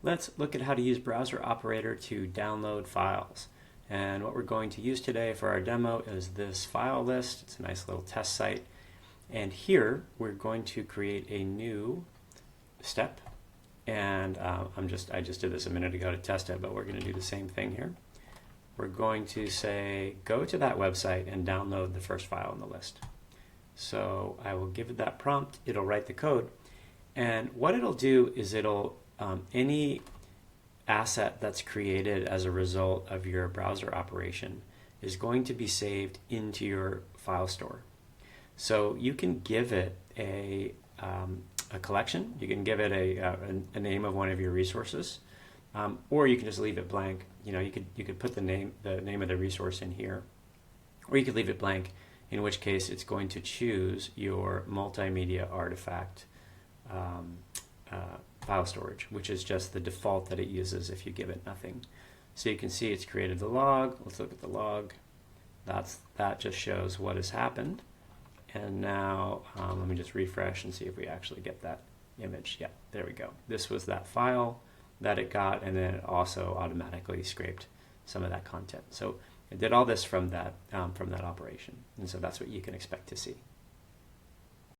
Let's look at how to use Browser Operator to download files. And what we're going to use today for our demo is this file list. It's a nice little test site. And here we're going to create a new step. And I just did this a minute ago to test it, but we're going to do the same thing here. We're going to say, go to that website and download the first file in the list. So I will give it that prompt. It'll write the code. And what it'll do is it'll, any asset that's created as a result of your browser operation is going to be saved into your file store. So you can give it a collection, you can give it a name of one of your resources, or you can just leave it blank. You could put the name of the resource in here, or you could leave it blank, in which case it's going to choose your multimedia artifact file storage, which is just the default that it uses if you give it nothing. So you can see it's created the log. Let's look at the log. That just shows what has happened. And now let me just refresh and see if we actually get that image. Yeah, there we go. This was that file that it got, and then it also automatically scraped some of that content. So it did all this from that operation, and so that's what you can expect to see.